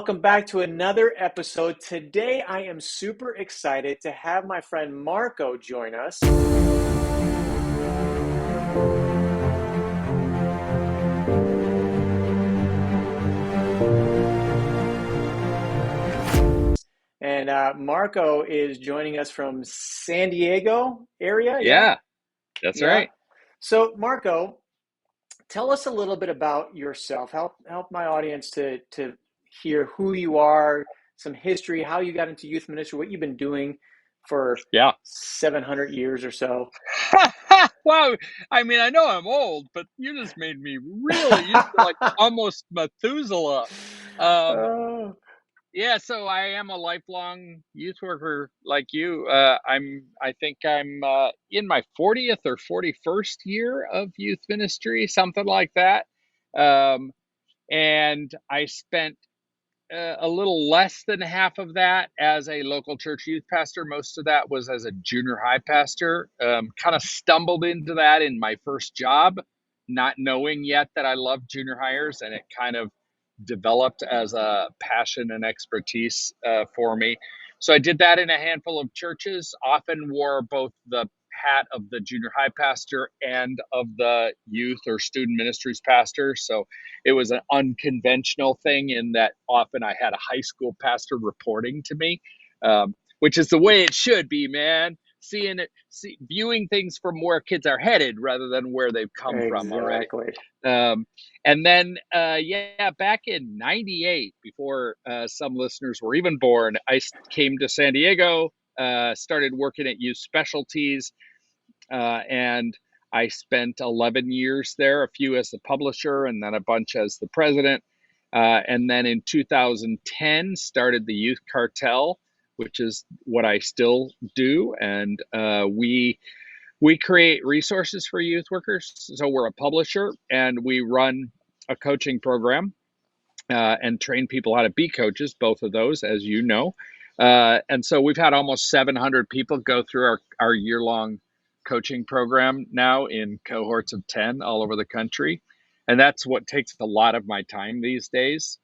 Welcome back to another episode. Today, I am super excited to have my friend MarkO join us. And MarkO is joining us from San Diego area. Yeah, Yeah, that's yeah. right. So, MarkO, tell us a little bit about yourself. Help my audience to hear who you are, some history, how you got into youth ministry, what you've been doing for Yeah. 700 years or so. Wow. I mean, I know I'm old, but you just made me really, you feel like almost Methuselah. Um, Oh, yeah, so I am a lifelong youth worker like you. I think I'm in my 40th or 41st year of youth ministry, something like that. Um, and I spent a little less than half of that as a local church youth pastor. Most of that was as a junior high pastor. Kind of stumbled into that in my first job, not knowing yet that I loved junior hires, and it kind of developed as a passion and expertise for me. So I did that in a handful of churches, often wore both the hat of the junior high pastor and of the youth or student ministries pastor. So it was an unconventional thing in that often I had a high school pastor reporting to me, which is the way it should be, man. Viewing things from where kids are headed rather than where they've come from. All right. exactly. Um, and then, yeah, back in '98, before some listeners were even born, came to San Diego, started working at Youth Specialties, and I spent 11 years there, a few as the publisher and then a bunch as the president. And then in 2010, started the Youth Cartel, which is what I still do. And we create resources for youth workers. So we're a publisher and we run a coaching program and train people how to be coaches, both of those, as you know. And so we've had almost 700 people go through our year-long coaching program now in cohorts of 10 all over the country. And that's what takes a lot of my time these days.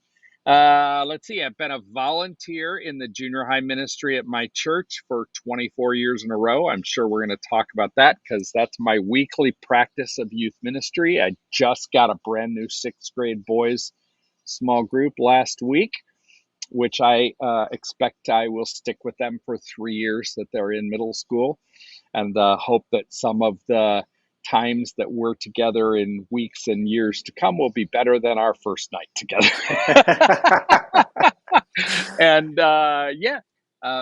Let's see, I've been a volunteer in the junior high ministry at my church for 24 years in a row. I'm sure we're going to talk about that because that's my weekly practice of youth ministry. I just got a brand new sixth grade boys small group last week, which I expect I will stick with them for 3 years that they're in middle school, and hope that some of the times that we're together in weeks and years to come will be better than our first night together. And yeah,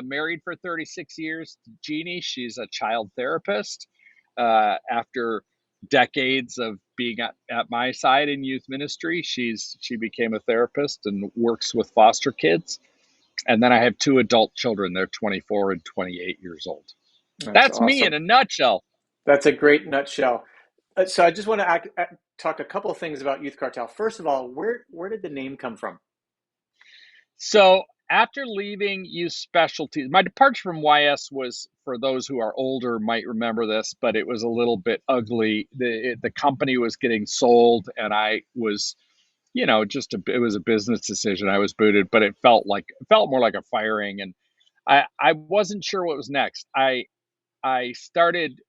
married for 36 years to Jeannie. She's a child therapist. After decades of being at my side in youth ministry, she became a therapist and works with foster kids. And then I have two adult children. They're 24 and 28 years old. That's That's me in awesome. a nutshell. That's a great nutshell. So I just want to talk a couple of things about Youth Cartel. First of all, where did the name come from? So after leaving Youth Specialties, my departure from YS was, for those who are older might remember this, but it was a little bit ugly. The company was getting sold, and I was, it was a business decision. I was booted, but it felt more like a firing, and I wasn't sure what was next. I started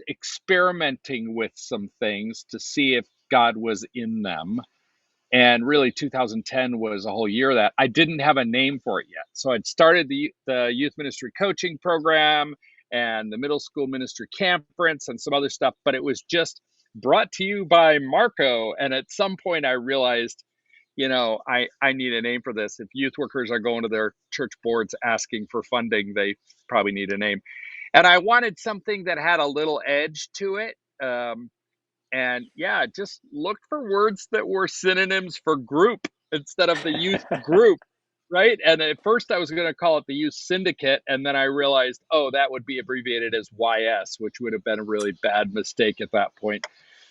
experimenting with some things to see if God was in them, and really 2010 was a whole year that I didn't have a name for it yet. So I'd started the youth ministry coaching program and the middle school ministry conference and some other stuff, but it was just brought to you by MarkO. And at some point I realized, I need a name for this. If youth workers are going to their church boards asking for funding, they probably need a name. And I wanted something that had a little edge to it. And yeah, just looked for words that were synonyms for group instead of the youth group, right? And at first I was going to call it the youth syndicate. And then I realized, oh, that would be abbreviated as YS, which would have been a really bad mistake at that point.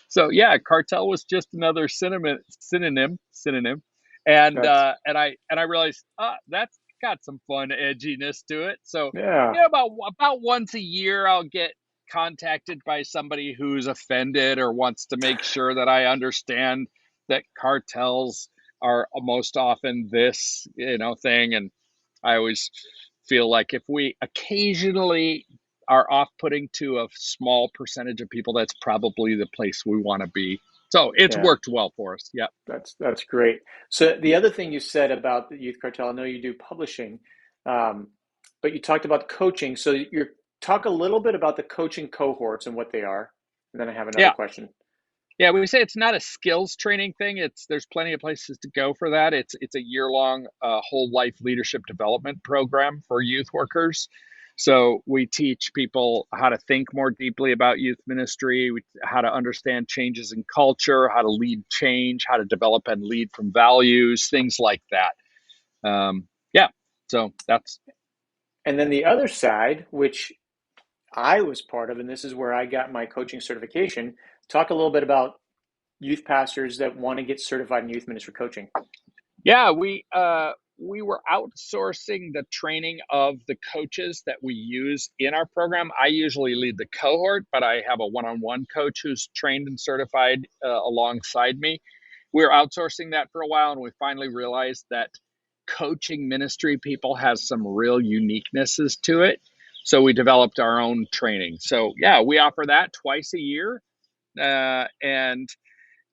So yeah, cartel was just another synonym. And That's I realized, that's got some fun edginess to it. So yeah. yeah, about once a year I'll get contacted by somebody who's offended or wants to make sure that I understand that cartels are most often this, thing. And I always feel like if we occasionally are off-putting to a small percentage of people, that's probably the place we want to be. So it's Yeah. worked well for us. Yeah. That's great. So the other thing you said about the Youth Cartel, I know you do publishing, um, but you talked about coaching. So you talk a little bit about the coaching cohorts and what they are, and then I have another Yeah. question. Yeah, we say it's not a skills training thing. There's plenty of places to go for that. It's a year-long whole life leadership development program for youth workers. So we teach people how to think more deeply about youth ministry, how to understand changes in culture, how to lead change, how to develop and lead from values, things like that. Yeah, so that's And then the other side, which I was part of, and this is where I got my coaching certification. Talk a little bit about youth pastors that want to get certified in youth ministry coaching. Yeah, we were outsourcing the training of the coaches that we use in our program. I usually lead the cohort, but I have a one-on-one coach who's trained and certified alongside me. We were outsourcing that for a while, and we finally realized that coaching ministry people has some real uniquenesses to it. So we developed our own training. So yeah, we offer that twice a year, and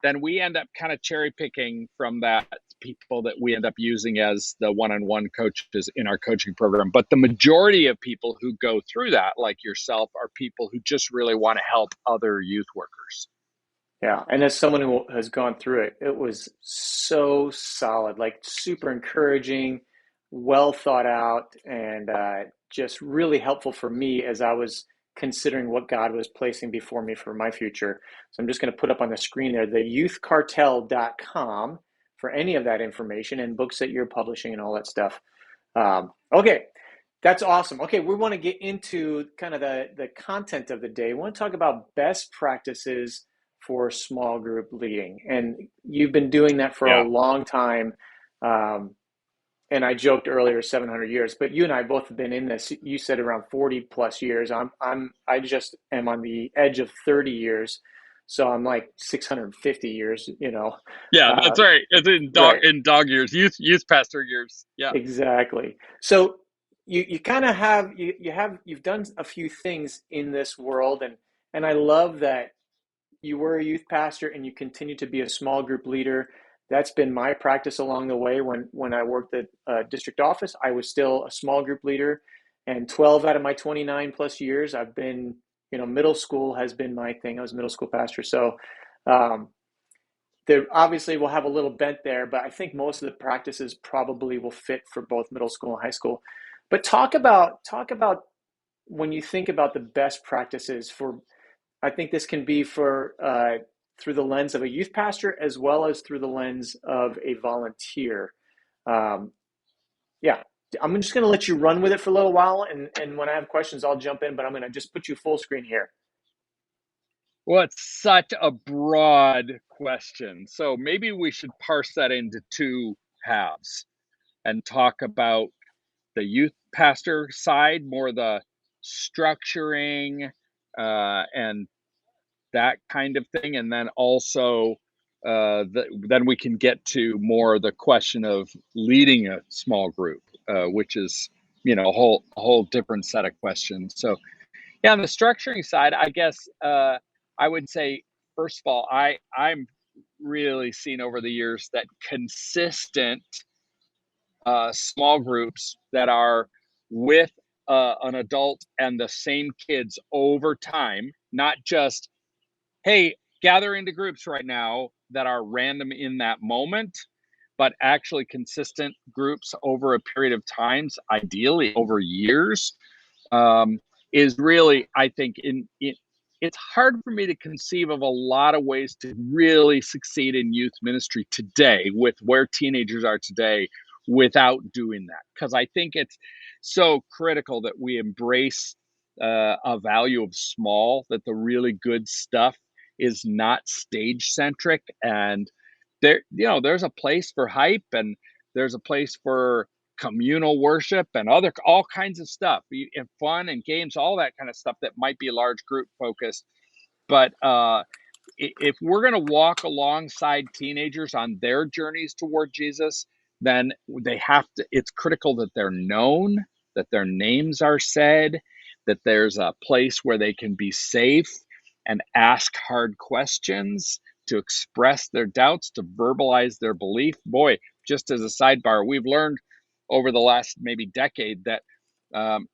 then we end up kind of cherry picking from that people that we end up using as the one-on-one coaches in our coaching program. But the majority of people who go through that, like yourself, are people who just really want to help other youth workers. Yeah, and as someone who has gone through it, it was so solid, like super encouraging, well thought out, and just really helpful for me as I was considering what God was placing before me for my future. So I'm just going to put up on the screen there the youthcartel.com for any of that information and books that you're publishing and all that stuff. Okay, that's awesome. Okay, we want to get into kind of the content of the day. We want to talk about best practices for small group leading. And you've been doing that for a Yeah. long time. Um, and I joked earlier 700 years, but you and I both have been in this. You said around 40 plus years. I just am on the edge of 30 years. So I'm like 650 years, Yeah, uh, that's right. It's in right. dog years, youth pastor years. Yeah. Exactly. So you kind of have you've done a few things in this world, and I love that you were a youth pastor and you continue to be a small group leader. That's been my practice along the way. When I worked at district office, I was still a small group leader, and 12 out of my 29 plus years, I've been, middle school has been my thing. I was a middle school pastor, so um, there obviously will have a little bent there, but I think most of the practices probably will fit for both middle school and high school. But talk about when you think about the best practices for. I think this can be for through the lens of a youth pastor as well as through the lens of a volunteer. Um, yeah, I'm just going to let you run with it for a little while, and when I have questions, I'll jump in. But I'm going to just put you full screen here. Well, it's such a broad question. So maybe we should parse that into two halves and talk about the youth pastor side, more the structuring and that kind of thing, and then also then we can get to more the question of leading a small group, which is a whole different set of questions. So yeah, on the structuring side, I guess I would say first of all, I'm really seen over the years that consistent small groups that are with an adult and the same kids over time, not just, hey, gather into groups right now that are random in that moment, but actually consistent groups over a period of times, ideally over years, um, is really, I think, it's hard for me to conceive of a lot of ways to really succeed in youth ministry today with where teenagers are today without doing that. Because I think it's so critical that we embrace a value of small, that the really good stuff is not stage centric. And there's a place for hype, and there's a place for communal worship and all kinds of stuff, and fun and games, all that kind of stuff that might be large group focused. But if we're going to walk alongside teenagers on their journeys toward Jesus, then they have to, it's critical that they're known, that their names are said, that there's a place where they can be safe and ask hard questions, to express their doubts, to verbalize their belief. Boy, just as a sidebar, we've learned over the last maybe decade that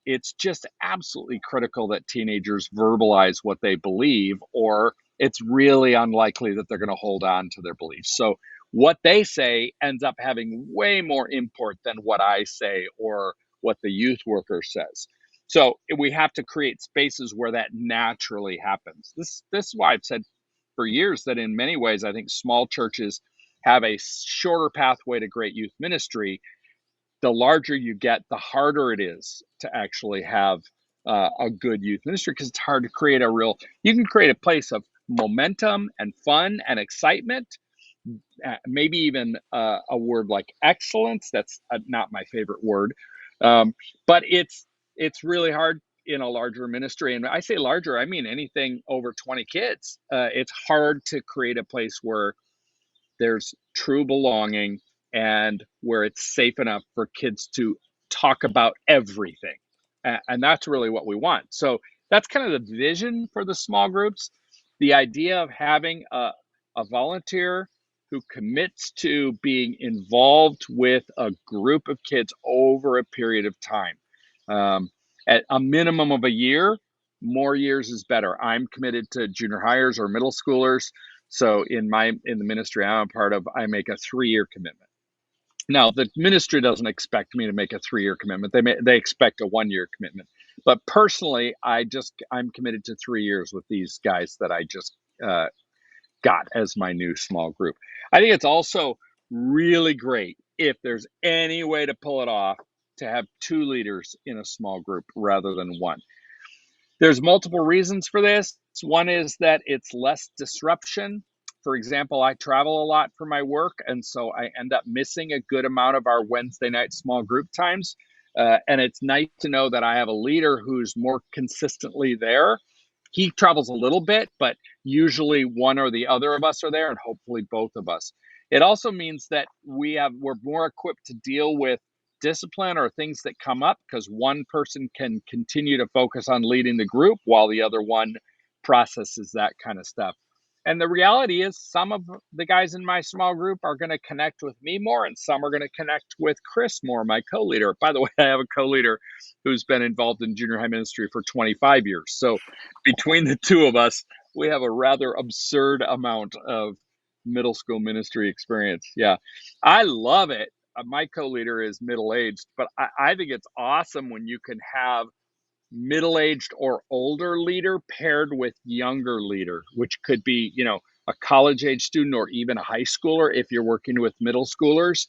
it's just absolutely critical that teenagers verbalize what they believe, or it's really unlikely that they're going to hold on to their beliefs. So what they say ends up having way more import than what I say or what the youth worker says. So we have to create spaces where that naturally happens. This is why I've said for years that in many ways I think small churches have a shorter pathway to great youth ministry. The larger you get, the harder it is to actually have a good youth ministry, because it's hard to create a real, you can create a place of momentum and fun and excitement, maybe even a word like excellence. That's not my favorite word, but it's really hard in a larger ministry. And I say larger, I mean anything over 20 kids. It's hard to create a place where there's true belonging and where it's safe enough for kids to talk about everything. And that's really what we want. So that's kind of the vision for the small groups. The idea of having a volunteer who commits to being involved with a group of kids over a period of time. At a minimum of a year, more years is better. I'm committed to junior hires or middle schoolers. So in the ministry I'm a part of, I make a 3-year commitment. Now the ministry doesn't expect me to make a 3-year commitment. They expect a 1-year commitment. But personally, I'm committed to 3 years with these guys that I just got as my new small group. I think it's also really great, if there's any way to pull it off, to have 2 leaders in a small group rather than 1. There's multiple reasons for this. One is that it's less disruption. For example, I travel a lot for my work, and so I end up missing a good amount of our Wednesday night small group times. And it's nice to know that I have a leader who's more consistently there. He travels a little bit, but usually one or the other of us are there, and hopefully both of us. It also means that we're more equipped to deal with discipline or things that come up, because one person can continue to focus on leading the group while the other one processes that kind of stuff. And the reality is, some of the guys in my small group are going to connect with me more, and some are going to connect with Chris more, my co-leader. By the way, I have a co-leader who's been involved in junior high ministry for 25 years. So between the two of us, we have a rather absurd amount of middle school ministry experience. Yeah, I love it. My co-leader is middle-aged, but I think it's awesome when you can have middle-aged or older leader paired with younger leader, which could be, a college-age student or even a high schooler if you're working with middle schoolers.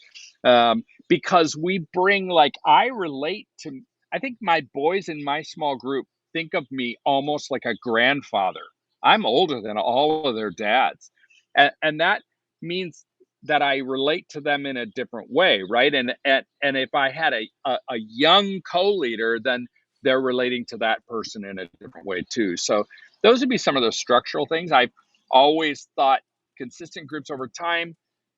Because we bring, I think my boys in my small group think of me almost like a grandfather. I'm older than all of their dads. And that means that I relate to them in a different way, right? And if I had a young co-leader, then they're relating to that person in a different way too. So those would be some of those structural things. I've always thought consistent groups over time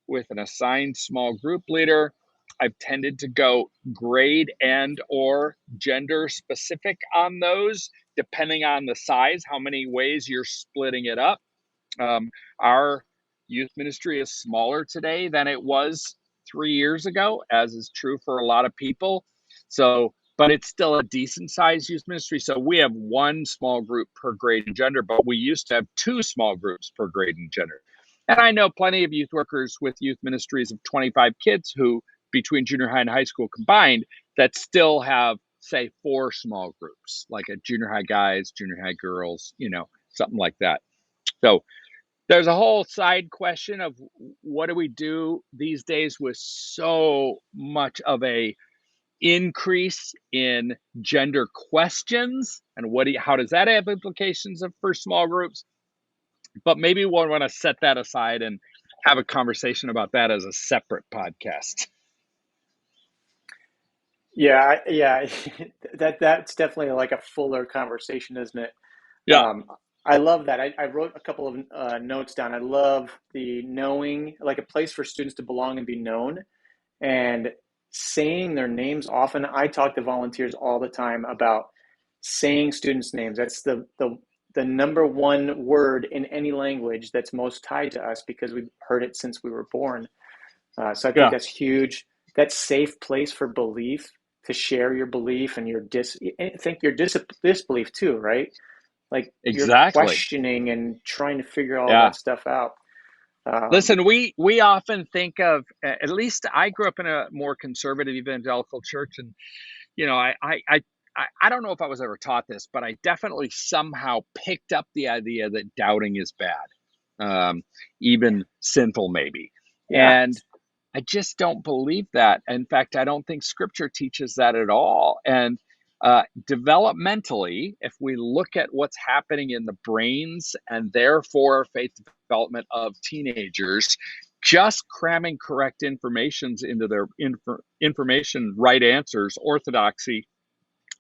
with an assigned small group leader. I've tended to go grade and or gender specific on those, depending on the size, how many ways you're splitting it up. Our youth ministry is smaller today than it was 3 years ago, as is true for a lot of people. So, but it's still a decent sized youth ministry. So we have 1 small group per grade and gender, but we used to have 2 small groups per grade and gender. And I know plenty of youth workers with youth ministries of 25 kids who, between junior high and high school combined, that still have, say, 4 small groups, like a junior high guys, junior high girls, something like that. So there's a whole side question of what do we do these days with so much of a increase in gender questions, and how does that have implications for small groups? But maybe we'll want to set that aside and have a conversation about that as a separate podcast. Yeah. That's definitely like a fuller conversation, isn't it? Yeah. I love that. I wrote a couple of notes down. I love the knowing, like a place for students to belong and be known, and saying their names often. I talk to volunteers all the time about saying students' names. That's the number one word in any language that's most tied to us because we've heard it since we were born. So I think Yeah, that's huge. That safe place for belief to share your belief and I think your disbelief too, right? Like you're exactly. questioning and trying to figure all Yeah. that stuff out. Um, Listen, we often think of, at least I grew up in a more conservative evangelical church, and you know, I don't know if I was ever taught this, but I definitely somehow picked up the idea that doubting is bad, even sinful maybe. yeah, And I just don't believe that. In fact, I don't think scripture teaches that at all. And developmentally, if we look at what's happening in the brains and therefore faith development of teenagers, just cramming correct informations into their information, right answers, orthodoxy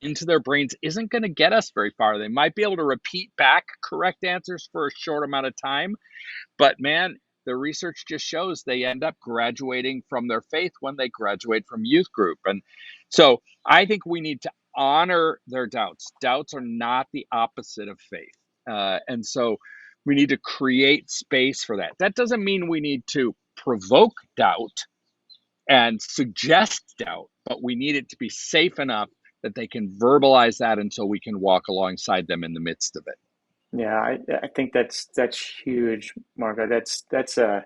into their brains isn't going to get us very far. They might be able to repeat back correct answers for a short amount of time, but man, the research just shows they end up graduating from their faith when they graduate from youth group. And so I think we need to honor their doubts. Doubts are not the opposite of faith. And so we need to create space for that. That doesn't mean we need to provoke doubt and suggest doubt, but we need it to be safe enough that they can verbalize that, and so we can walk alongside them in the midst of it. yeah. I think that's huge, Margo. That's a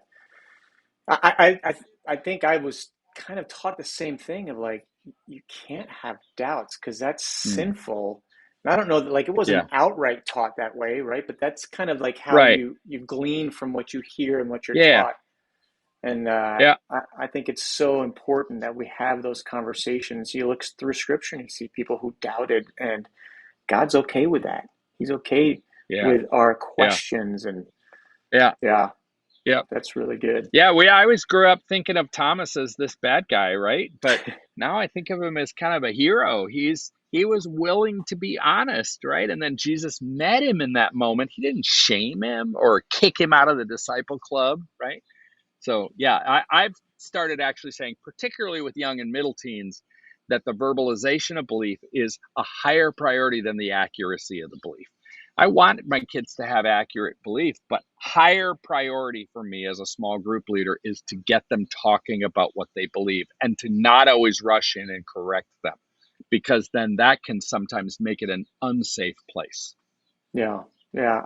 I think I was kind of taught the same thing of like you can't have doubts because that's Mm. sinful. And I don't know that like it wasn't Yeah. outright taught that way, right? But that's kind of like how Right. you glean from what you hear and what you're Yeah. taught. And Yeah. I think it's so important that we have those conversations. You look through scripture and you see people who doubted, and God's okay with that. He's okay Yeah. with our Yeah. questions. And Yeah. yeah, Yeah. that's really good. Yeah. I always grew up thinking of Thomas as this bad guy, right? But now I think of him as kind of a hero. He was willing to be honest, right? And then Jesus met him in that moment. He didn't shame him or kick him out of the disciple club, right? So yeah, I've started actually saying, particularly with young and middle teens, that the verbalization of belief is a higher priority than the accuracy of the belief. I want my kids to have accurate belief, but higher priority for me as a small group leader is to get them talking about what they believe and to not always rush in and correct them, because then that can sometimes make it an unsafe place. Yeah, yeah.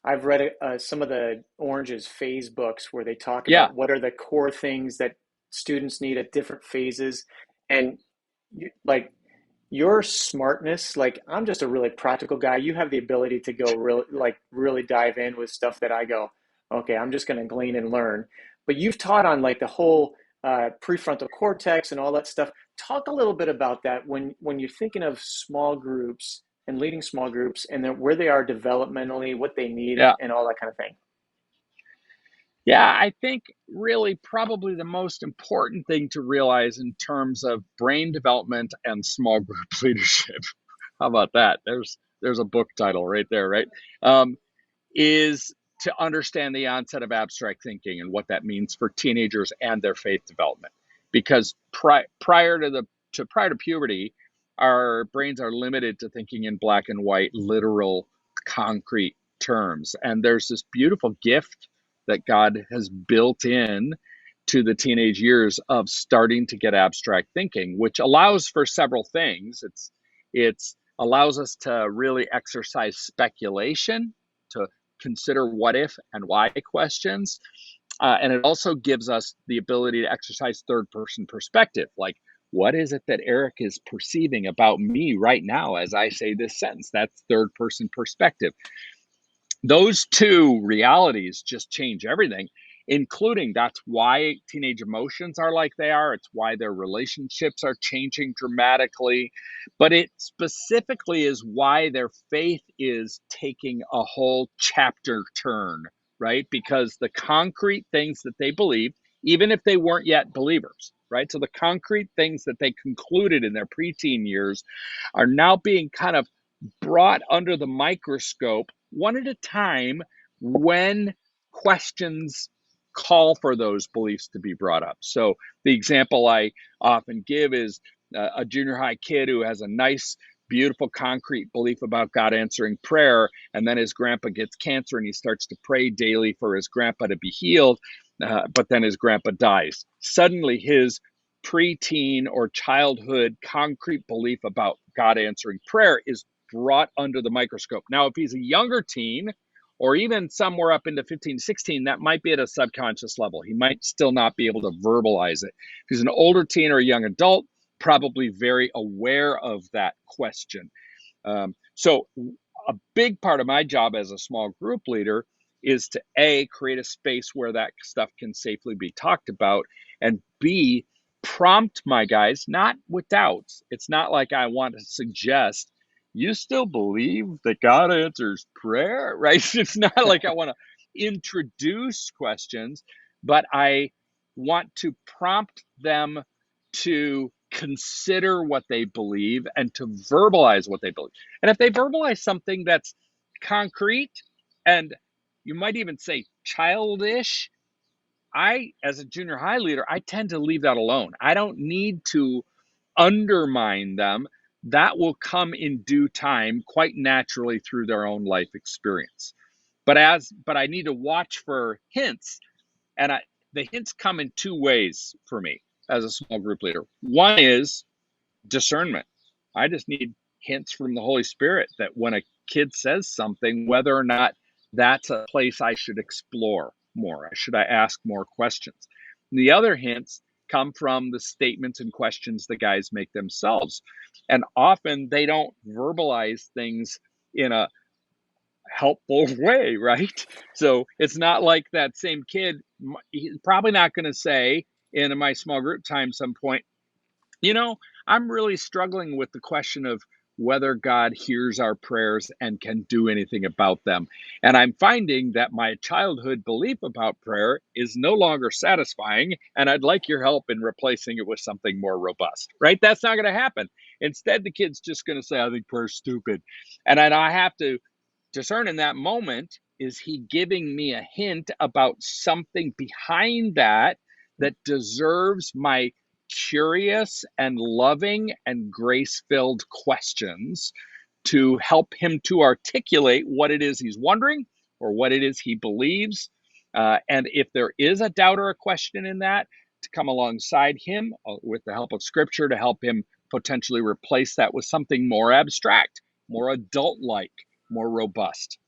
I've read some of the Orange's phase books where they talk Yeah, about what are the core things that students need at different phases, and like your smartness. Like I'm just a really practical guy. You have the ability to go really dive in with stuff that I go, okay, I'm just going to glean and learn. But you've taught on like the whole prefrontal cortex and all that stuff. Talk a little bit about that when you're thinking of small groups and leading small groups and then where they are developmentally, what they need, yeah. and all that kind of thing. Yeah, I think really probably the most important thing to realize in terms of brain development and small group leadership, how about that? There's a book title right there, right? Um, is to understand the onset of abstract thinking and what that means for teenagers and their faith development. Because prior to puberty, our brains are limited to thinking in black and white, literal, concrete terms. And there's this beautiful gift that God has built in to the teenage years of starting to get abstract thinking, which allows for several things. It's allows us to really exercise speculation, to consider what if and why questions. And it also gives us the ability to exercise third person perspective. Like, what is it that Eric is perceiving about me right now as I say this sentence? That's third person perspective. Those two realities just change everything, including that's why teenage emotions are like they are. It's why their relationships are changing dramatically. But it specifically is why their faith is taking a whole chapter turn, right? Because the concrete things that they believed, even if they weren't yet believers, right? So the concrete things that they concluded in their preteen years are now being kind of brought under the microscope one at a time when questions call for those beliefs to be brought up. So the example I often give is a junior high kid who has a nice, beautiful, concrete belief about God answering prayer, and then his grandpa gets cancer and he starts to pray daily for his grandpa to be healed, but then his grandpa dies. Suddenly his preteen or childhood concrete belief about God answering prayer is brought under the microscope. Now, if he's a younger teen, or even somewhere up into 15, 16, that might be at a subconscious level. He might still not be able to verbalize it. If he's an older teen or a young adult, probably very aware of that question. So a big part of my job as a small group leader is to A, create a space where that stuff can safely be talked about, and B, prompt my guys, not with doubts. It's not like I want to suggest, you still believe that God answers prayer, right? It's not like I want to introduce questions, but I want to prompt them to consider what they believe and to verbalize what they believe. And if they verbalize something that's concrete and you might even say childish, as a junior high leader, I tend to leave that alone. I don't need to undermine them. That will come in due time, quite naturally through their own life experience. But I need to watch for hints, and the hints come in two ways for me as a small group leader. One is discernment. I just need hints from the Holy Spirit that when a kid says something, whether or not that's a place I should explore more, should I ask more questions? And the other hints come from the statements and questions the guys make themselves. And often they don't verbalize things in a helpful way, right? So it's not like that same kid, he's probably not going to say in my small group time some point, you know, I'm really struggling with the question of whether God hears our prayers and can do anything about them. And I'm finding that my childhood belief about prayer is no longer satisfying, and I'd like your help in replacing it with something more robust, right? That's not going to happen. Instead, the kid's just going to say, I think prayer's stupid. And I have to discern in that moment, is he giving me a hint about something behind that deserves my curious and loving and grace-filled questions to help him to articulate what it is he's wondering or what it is he believes. And if there is a doubt or a question in that, to come alongside him with the help of scripture to help him potentially replace that with something more abstract, more adult-like, more robust.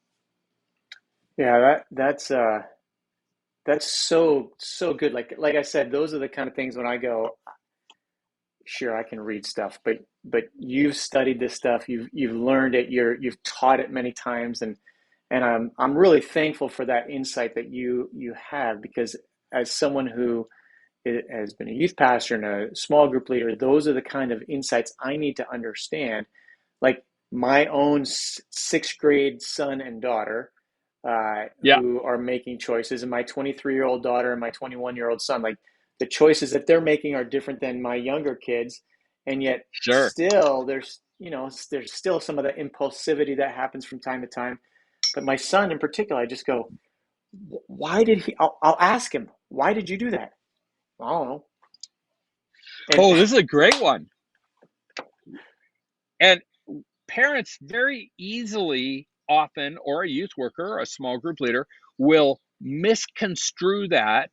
Yeah, that's so good. Like I said, those are the kind of things when I go, sure, I can read stuff, but you've studied this stuff, you've learned it, you've taught it many times, and I'm really thankful for that insight that you have, because as someone who has been a youth pastor and a small group leader, those are the kind of insights I need to understand. Like my own sixth grade son and daughter, Yeah, who are making choices, and my 23-year-old daughter and my 21-year-old son, like the choices that they're making are different than my younger kids, and yet sure. still there's still some of the impulsivity that happens from time to time. But my son in particular, I just go, why did he? I'll ask him, why did you do that? I don't know. And Oh, this is a great one. And parents very easily, often, or a youth worker, or a small group leader, will misconstrue that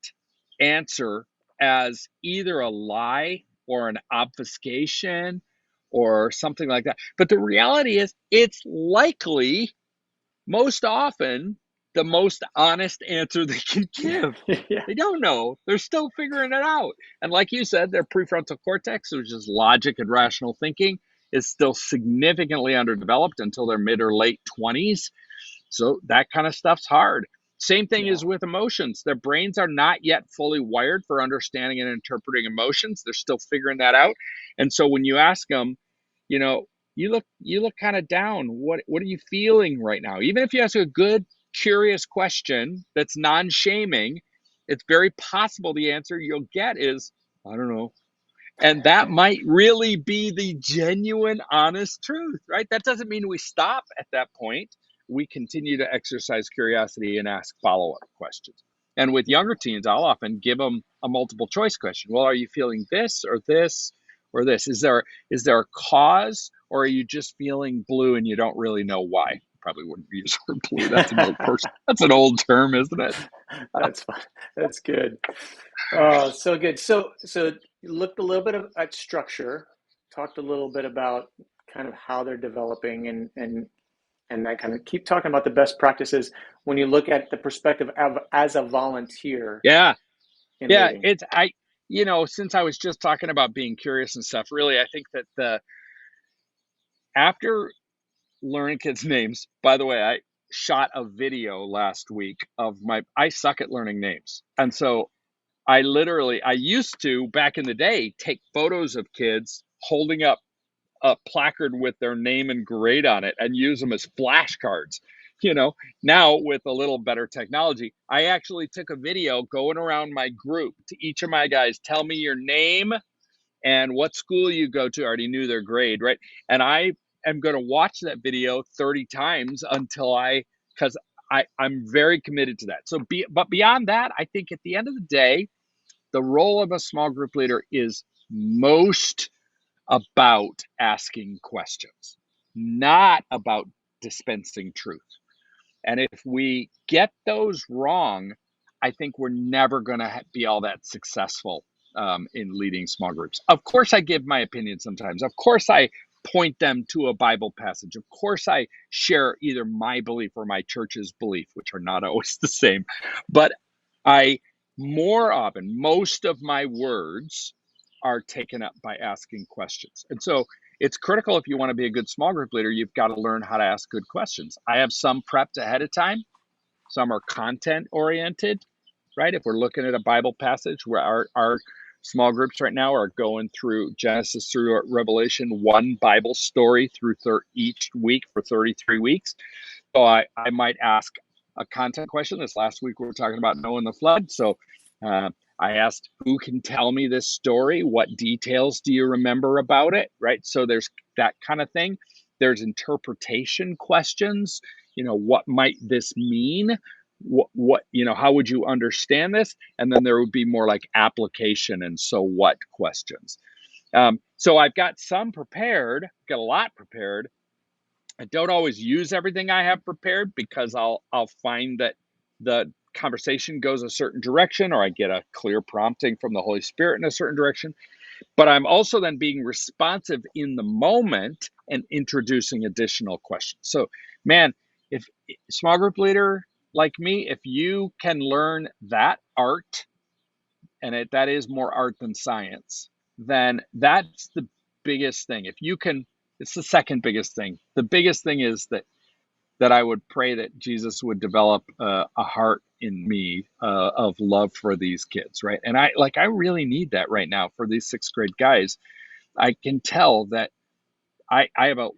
answer as either a lie or an obfuscation or something like that. But the reality is, it's likely, most often, the most honest answer they can give. yeah, They don't know. They're still figuring it out. And like you said, their prefrontal cortex, which is logic and rational thinking, is still significantly underdeveloped until their mid or late 20s. So that kind of stuff's hard. Same thing yeah, is with emotions. Their brains are not yet fully wired for understanding and interpreting emotions. They're still figuring that out. And so when you ask them, you know, you look kind of down. What are you feeling right now? Even if you ask a good, curious question that's non-shaming, it's very possible the answer you'll get is, I don't know. And that might really be the genuine, honest truth, right? That doesn't mean we stop at that point. We continue to exercise curiosity and ask follow-up questions. And with younger teens, I'll often give them a multiple choice question. Well, are you feeling this or this or this? Is there a cause, or are you just feeling blue and you don't really know why? Probably wouldn't use the word blue. That's an old person. That's an old term, isn't it? That's fun. That's good. Oh, so good. So you looked a little bit at structure, talked a little bit about kind of how they're developing, and I kind of keep talking about the best practices when you look at the perspective of as a volunteer Yeah. in Yeah. leading. Since I was just talking about being curious and stuff, really, I think that after learning kids' names, by the way, I shot a video last week of I suck at learning names. And so I used to, back in the day, take photos of kids holding up a placard with their name and grade on it and use them as flashcards. Now with a little better technology, I actually took a video going around my group to each of my guys, tell me your name and what school you go to. I already knew their grade, right? And I am going to watch that video 30 times because I'm very committed to that. But beyond that, I think at the end of the day, the role of a small group leader is most about asking questions, not about dispensing truth. And if we get those wrong, I think we're never going to be all that successful in leading small groups. Of course, I give my opinion sometimes. Of course, I point them to a Bible passage. Of course, I share either my belief or my church's belief, which are not always the same. But I more often, most of my words are taken up by asking questions. And so it's critical if you want to be a good small group leader, you've got to learn how to ask good questions. I have some prepped ahead of time. Some are content oriented, right? If we're looking at a Bible passage where our small groups right now are going through Genesis through Revelation, one Bible story through each week for 33 weeks. So I might ask a content question. This last week we were talking about Noah and the flood. So I asked, who can tell me this story? What details do you remember about it? Right. So there's that kind of thing. There's interpretation questions. What might this mean? How would you understand this? And then there would be more like application and so what questions. So I've got some prepared, got a lot prepared. I don't always use everything I have prepared because I'll find that the conversation goes a certain direction, or I get a clear prompting from the Holy Spirit in a certain direction. But I'm also then being responsive in the moment and introducing additional questions. So, man, if small group leader like me, if you can learn that art, and that is more art than science, then that's the biggest thing. If you can, it's the second biggest thing. The biggest thing is that I would pray that Jesus would develop a heart in me of love for these kids, right? And I really need that right now for these sixth grade guys. I can tell that I have a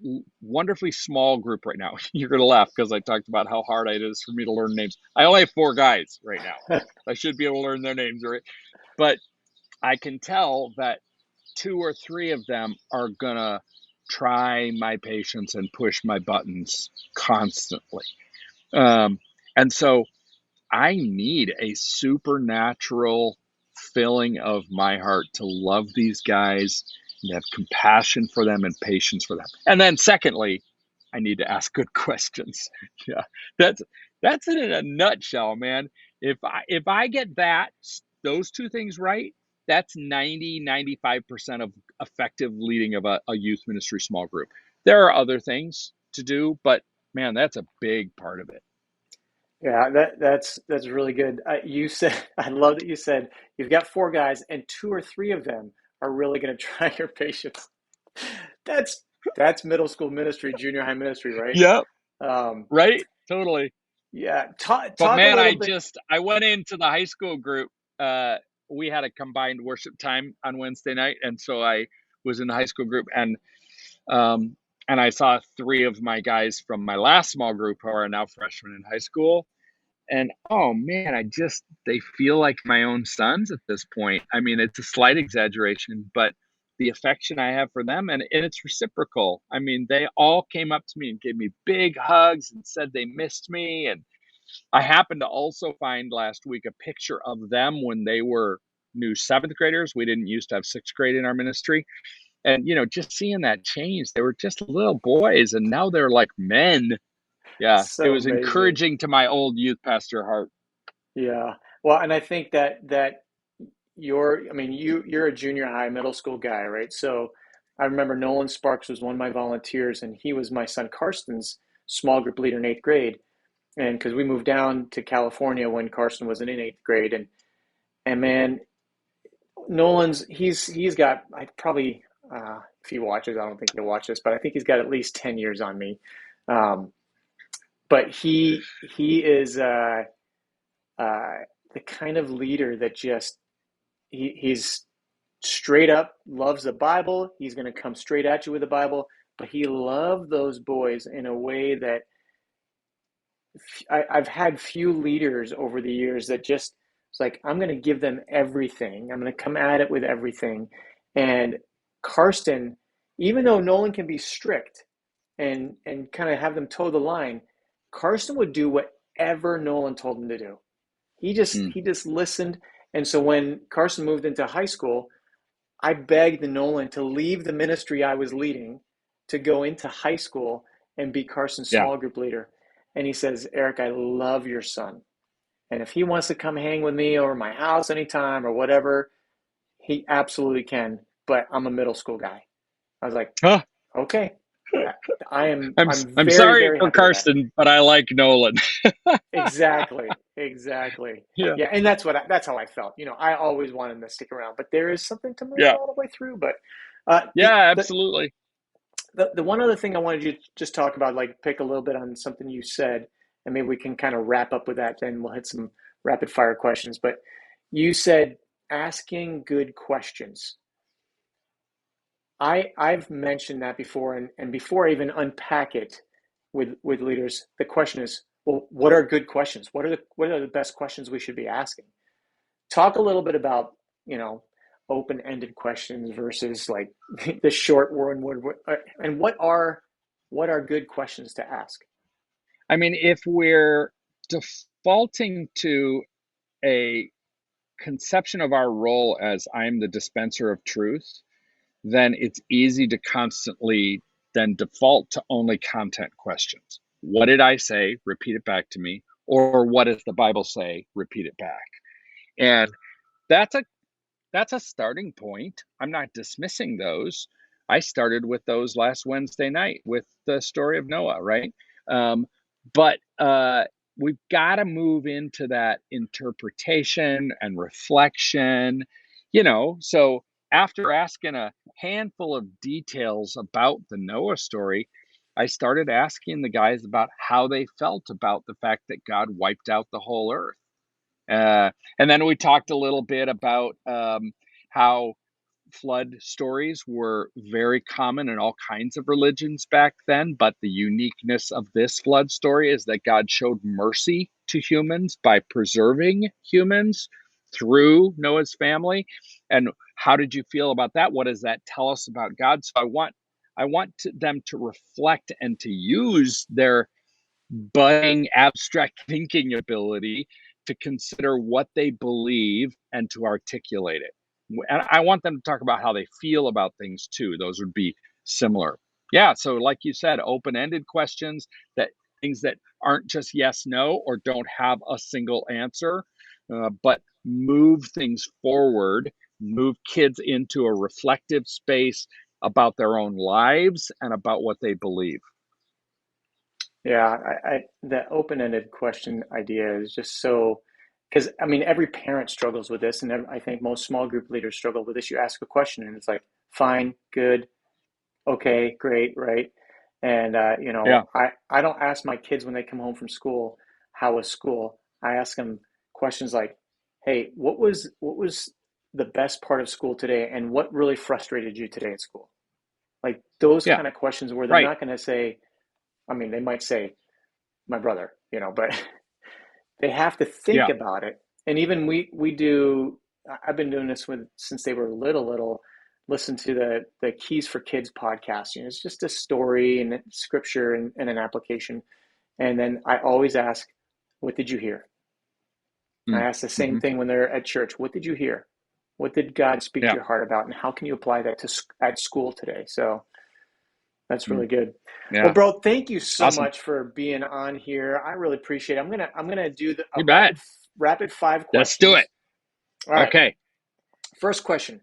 wonderfully small group right now. You're going to laugh because I talked about how hard it is for me to learn names. I only have 4 guys right now. I should be able to learn their names, right? But I can tell that 2 or 3 of them are going to try my patience and push my buttons constantly. And so I need a supernatural filling of my heart to love these guys and have compassion for them and patience for them. And then secondly, I need to ask good questions. Yeah. That's it in a nutshell, man. If I get those 2 things right, that's 95% of effective leading of a youth ministry small group. There are other things to do, but man, that's a big part of it. Yeah, that's really good. You said I love that you said you've got 4 guys and 2 or 3 of them are really going to try your patience. That's that's middle school ministry, junior high ministry, right? Yep. Um, Right? Totally. yeah, talk But talk a man, little bit. I went into the high school group. We had a combined worship time on Wednesday night, and so I was in the high school group, um, and I saw 3 of my guys from my last small group who are now freshmen in high school. And oh man, they feel like my own sons at this point. I mean, it's a slight exaggeration, but the affection I have for them, and it's reciprocal. I mean, they all came up to me and gave me big hugs and said they missed me. And I happened to also find last week a picture of them when they were new seventh graders. We didn't used to have sixth grade in our ministry. And, just seeing that change, they were just little boys and now they're like men. Yeah, it So was amazing. encouraging to my old youth pastor heart. Yeah. Well, and I think that I mean, you're a junior high, middle school guy, right? So I remember Nolan Sparks was one of my volunteers, and he was my son Karsten's small group leader in eighth grade. And because we moved down to California when Karsten was in eighth grade, and man, Nolan's he's got I probably if he watches, I don't think he'll watch this, but I think he's got at least 10 years on me. Um, but he is uh, the kind of leader that just he's straight up loves the Bible. He's going to come straight at you with the Bible, but he loved those boys in a way that I've had few leaders over the years that just it's like I'm going to give them everything. I'm going to come at it with everything. And Karsten, even though Nolan can be strict and kind of have them toe the line, Karsten would do whatever Nolan told him to do. Mm, He just listened. And so when Carson moved into high school, I begged Nolan to leave the ministry I was leading to go into high school and be Carson's yeah. small group leader. And he says, Eric, I love your son. And if he wants to come hang with me over my house anytime or whatever, he absolutely can. But I'm a middle school guy. I was like, Huh. okay. I'm I'm very, sorry very for happy with that. Karsten, but I like Nolan. Exactly. Exactly. Yeah. Yeah, and that's how I felt. I always wanted him to stick around, but there is something to move Yeah. all the way through. But uh, Yeah, the the absolutely. the one other thing I wanted you to just talk about, like pick a little bit on something you said, and maybe we can kind of wrap up with that. Then we'll hit some rapid fire questions. But you said asking good questions. I've mentioned that before, and before I even unpack it with leaders, the question is, well, what are good questions? What are the best questions we should be asking? Talk a little bit about, you know, open-ended questions versus like the short one word, and what are good questions to ask? I mean, if we're defaulting to a conception of our role as I'm the dispenser of truth, then it's easy to constantly then default to only content questions. What did I say? Repeat it back to me. Or what does the Bible say? Repeat it back. And that's a that's a starting point. I'm not dismissing those. I started with those last Wednesday night with the story of Noah, right? Um, but we've got to move into that interpretation and reflection, So after asking a handful of details about the Noah story, I started asking the guys about how they felt about the fact that God wiped out the whole earth. And then we talked a little bit about how flood stories were very common in all kinds of religions back then. But the uniqueness of this flood story is that God showed mercy to humans by preserving humans through Noah's family. And how did you feel about that? What does that tell us about God? So I want them to reflect and to use their budding abstract thinking ability to consider what they believe and to articulate it. And I want them to talk about how they feel about things too. Those would be similar. Yeah. So, like you said, open ended questions, that things that aren't just yes, no, or don't have a single answer, but move things forward, move kids into a reflective space about their own lives and about what they believe. Yeah, the open-ended question idea is just so, because I mean every parent struggles with this, and I think most small group leaders struggle with this. You ask a question, and it's like, fine, good, okay, great, right? And Yeah. I don't ask my kids when they come home from school, how was school? I ask them questions like, hey, what was the best part of school today, and what really frustrated you today at school? Like those Yeah. kind of questions where they're Right. not going to say, I mean, they might say my brother, but they have to think Yeah. about it. And even we do. I've been doing this with since they were little. listen to the Keys for Kids podcast. It's just a story and scripture and an application. And then I always ask, what did you hear? I ask the same Mm-hmm. thing when they're at church. What did you hear? What did God speak to Yeah. your heart about? And how can you apply that at school today? So that's really good. Well, Yeah. bro, thank you so Awesome. much for being on here. I really appreciate it. I'm gonna do a You bet. rapid five Let's do it. questions. All right. Okay. First question.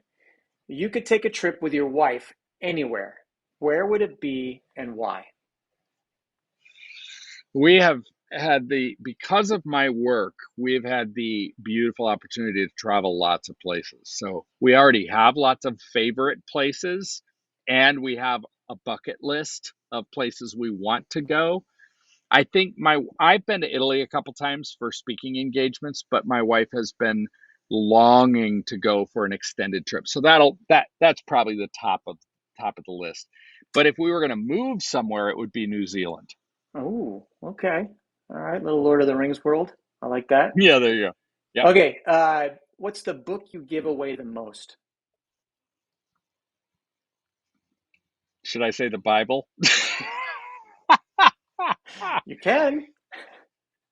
You could take a trip with your wife anywhere. Where would it be and why? We have had because of my work, we've had the beautiful opportunity to travel lots of places. So we already have lots of favorite places, and we have a bucket list of places we want to go. I think I've been to Italy a couple times for speaking engagements, but my wife has been longing to go for an extended trip. So that's probably the top of the list. But if we were going to move somewhere, it would be New Zealand. Oh, okay. All right, little Lord of the Rings world. I like that. Yeah, there you go. Yep. Okay, what's the book you give away the most? Should I say the Bible? You can.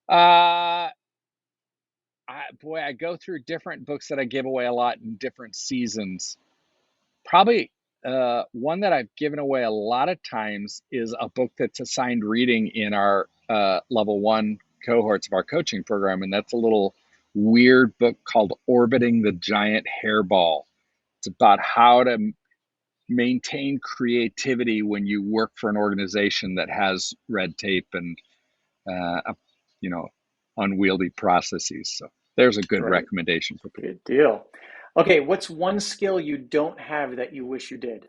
uh, I go through different books that I give away a lot in different seasons. Probably one that I've given away a lot of times is a book that's assigned reading in our level 1 cohorts of our coaching program, and that's a little weird book called Orbiting the Giant Hairball. It's about how to maintain creativity when you work for an organization that has red tape and you know, unwieldy processes. So there's a good Great. recommendation for people. Good deal. Okay, what's one skill you don't have that you wish you did?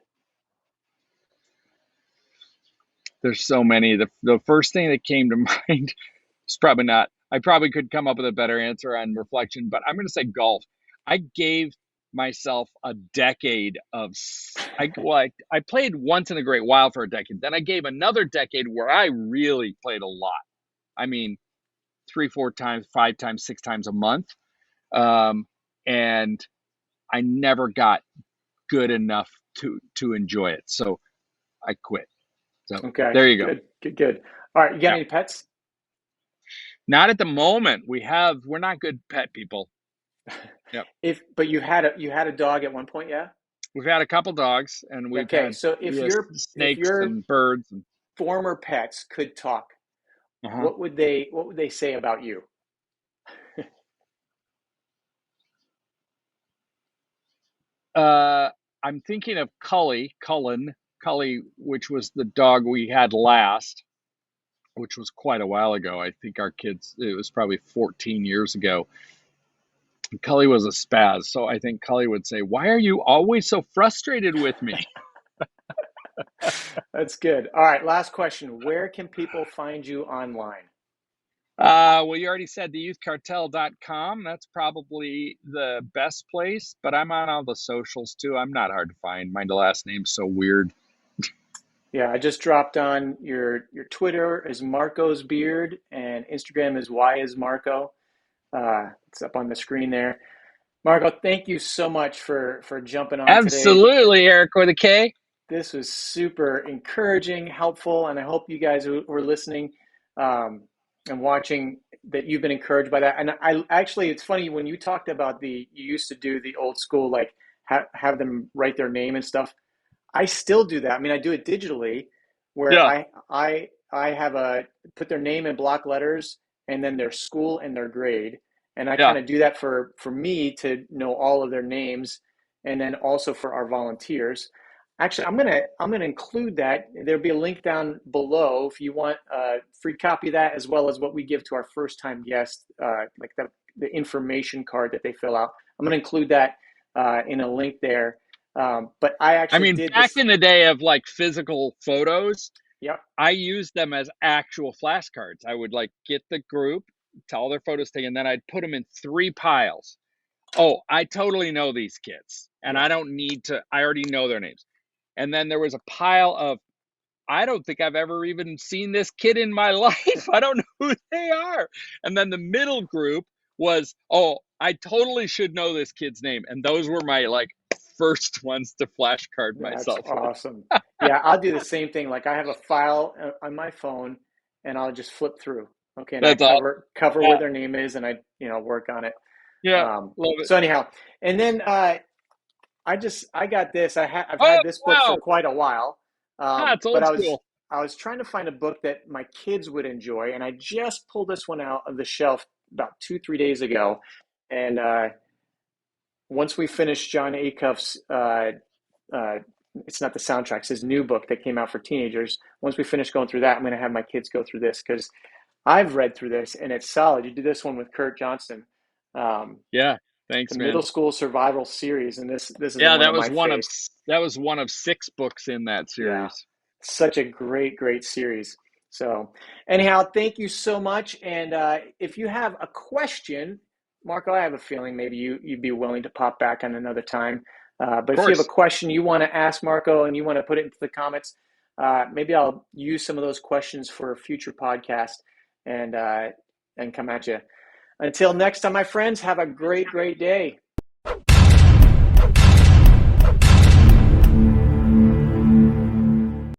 There's so many. The first thing that came to mind is probably not. I probably could come up with a better answer on reflection, but I'm going to say golf. I gave myself a decade of I played once in a great while for a decade. Then I gave another decade where I really played a lot. I mean, 3, 4 times, 5 times, 6 times a month. And I never got good enough to enjoy it. So I quit. So Okay, there you go. good, good, good. All right, you got Yeah. any pets? Not at the moment. We're not good pet people. Yep. But you had a dog at one point, yeah? We've had a couple dogs, and we've Okay, had so if snakes your and birds. And, former pets could talk, uh-huh. what would they say about you? I'm thinking of Cullen, which was the dog we had last, which was quite a while ago. I think it was probably 14 years ago. Cully was a spaz, so I think Cully would say, "Why are you always so frustrated with me?" That's good. All right, last question. Where can people find you online? Well, you already said the youthcartel.com. That's probably the best place, but I'm on all the socials too. I'm not hard to find. My last name's so weird. Yeah, I just dropped on your Twitter is Marco's Beard and Instagram is Y is Marco. It's up on the screen there. Marco, thank you so much for jumping on today. Absolutely, Eric with a K. This was super encouraging, helpful, and I hope you guys who are listening and watching that you've been encouraged by that. And I actually, it's funny when you talked about you used to do the old school, like have them write their name and stuff. I still do that. I mean, I do it digitally, where Yeah, I have put their name in block letters and then their school and their grade, and I yeah. kind of do that for me to know all of their names, and then also for our volunteers. Actually, I'm gonna include that. There'll be a link down below if you want a free copy of that, as well as what we give to our first time guests, like the information card that they fill out. I'm gonna include that in a link there. But I I actually mean, did back this. in the day of like physical photos, Yep. I used them as actual flashcards. I would like get the group, all their photos taken, and then I'd put them in 3 piles. Oh, I totally know these kids, and Yeah. I don't need to, I already know their names. And then there was a pile of, I don't think I've ever even seen this kid in my life. I don't know who they are. And then the middle group was, oh, I totally should know this kid's name. And those were my like first ones to flashcard That's myself with. awesome. Yeah, I'll do the same thing. Like I have a file on my phone and I'll just flip through. Okay, and I That's awesome. cover Yeah, where their name is and I, work on it. yeah, love it. So anyhow, and then I got this. I've Oh had this book for wow, quite a while. it's But old school. I was trying to find a book that my kids would enjoy, and I just pulled this one out of the shelf about 2, 3 days ago. And once we finished John Acuff's uh, it's not the soundtrack, it's his new book that came out for teenagers. Once we finish going through that, I'm going to have my kids go through this because I've read through this and it's solid. You did this one with Kurt Johnston, um, Yeah, the thanks, man. middle school survival series, and this is Yeah, one of my faves. that was one of 6 books in that Yeah, series. such a great series. So, anyhow, thank you so much. And if you have a question, MarkO, I have a feeling maybe you'd be willing to pop back on another time. But Of if you have a course. question you want to ask MarkO and you want to put it into the comments, maybe I'll use some of those questions for a future podcast and come at you. Until next time, my friends, have a great day.